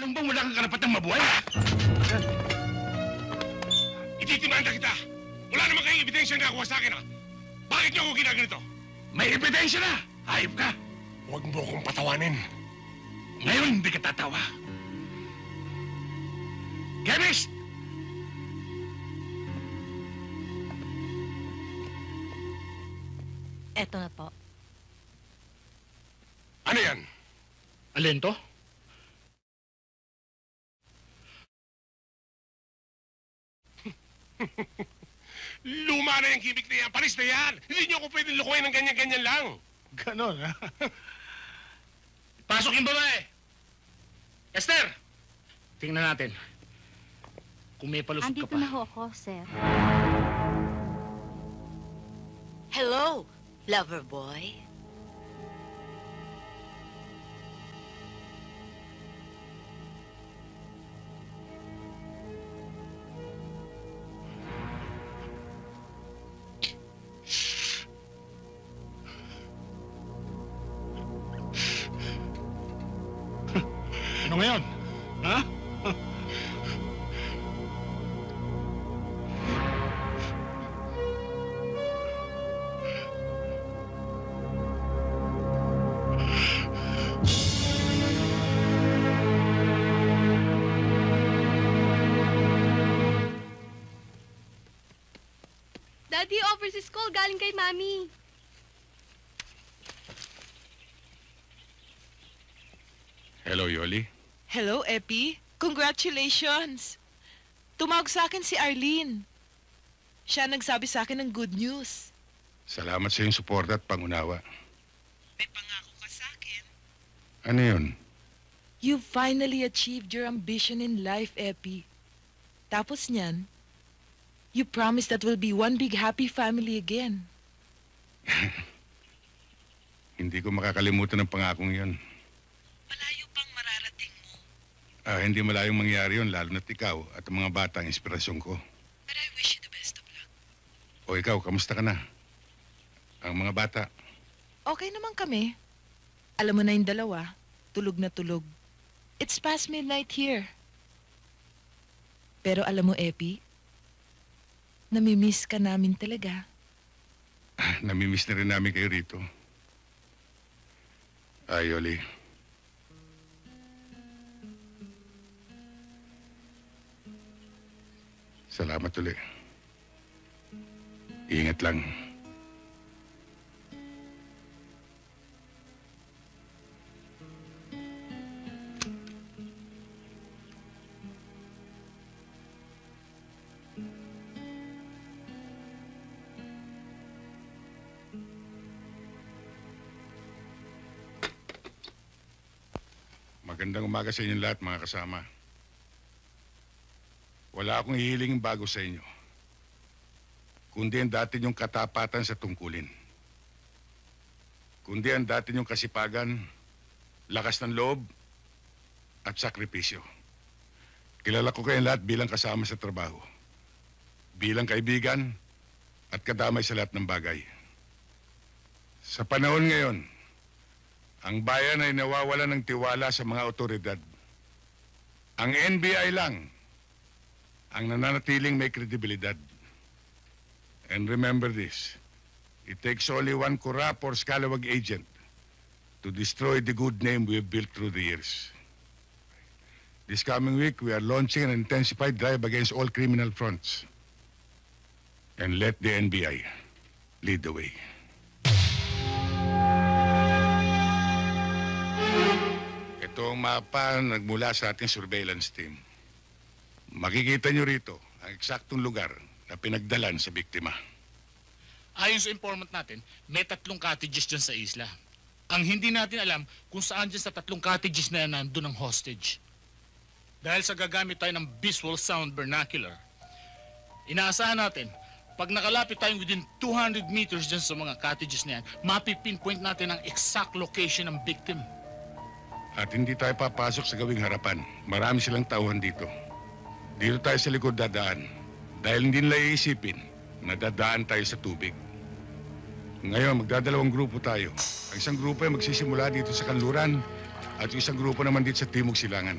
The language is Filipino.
Alam bang wala kang karapatang mabuhay? Ititimanda kita! Wala naman kayong ebidensya na nakuha sa akin, ha? Bakit niyo ako ginaganito? May ebidensya na! Hayop ka! Huwag mo akong patawanin. Ngayon, hindi ka tatawa. Chemist! Eto na po. Ano yan? Alin to? Luma na yung gimmick na yan. Paris na yan. Hindi niyo ako pwedeng lukuhin ng ganyan-ganyan lang. Ganon, ha? Pasok yung babae. Esther! Tingnan natin. Kung may palusot ka Andito pa. na ho ako, sir. Hello, lover boy. Ano ngayon? Ha? Daddy, overseas call galing kay Mami. Hello, Yoli. Hello, Epi. Congratulations! Tumawag sa akin si Arlene. Siya nagsabi sa akin ng good news. Salamat sa iyong suporta at pangunawa. May pangako ka sa akin. Ano yun? You finally achieved your ambition in life, Epi. Tapos niyan, you promised that we'll be one big happy family again. Hindi ko makakalimutan ang pangakong yun. Malayo pang mararating mo. Hindi malayong mangyari yun, lalo na't ikaw at ang mga bata ang inspirasyon ko. But I wish you the best of luck. O ikaw, kamusta ka na? Ang mga bata. Okay naman kami. Alam mo na yung dalawa, tulog na tulog. It's past midnight here. Pero alam mo, Epi, namimiss ka namin talaga. Namimiss na rin namin kayo rito. Yoli. Salamat ulit. Ingat lang. Magandang umaga sa inyong lahat, mga kasama. Wala akong hihilingin bago sa inyo, kundi ang dati niyong katapatan sa tungkulin. Kundi ang dati niyong kasipagan, lakas ng loob, at sakripisyo. Kilala ko kayong lahat bilang kasama sa trabaho, bilang kaibigan, at kadamay sa lahat ng bagay. Sa panahon ngayon, ang bayan ay nawawala ng tiwala sa mga otoridad. Ang NBI lang ang nananatiling may kredibilidad. And remember this, it takes only one corrupt or scalawag agent to destroy the good name we have built through the years. This coming week, we are launching an intensified drive against all criminal fronts. And let the NBI lead the way. Ito ang mapa nagmula sa ating surveillance team. Makikita nyo rito ang eksaktong lugar na pinagdalan sa biktima. Ayon sa informant natin, may 3 cottages dyan sa isla. Ang hindi natin alam kung saan dyan sa 3 cottages na yan nandun ang hostage. Dahil sa gagamit tayo ng visual sound vernacular, inaasahan natin, pag nakalapit tayong within 200 meters dyan sa mga cottages na yan, mapipinpoint natin ang exact location ng victim. At hindi tayo papasok sa gawing harapan. Marami silang tauhan dito. Dito tayo sa likod dadaan. Dahil hindi nila iisipin na dadaan tayo sa tubig. Ngayon, magdadalawang grupo tayo. Ang isang grupo ay magsisimula dito sa kanluran at yung isang grupo naman dito sa Timog Silangan.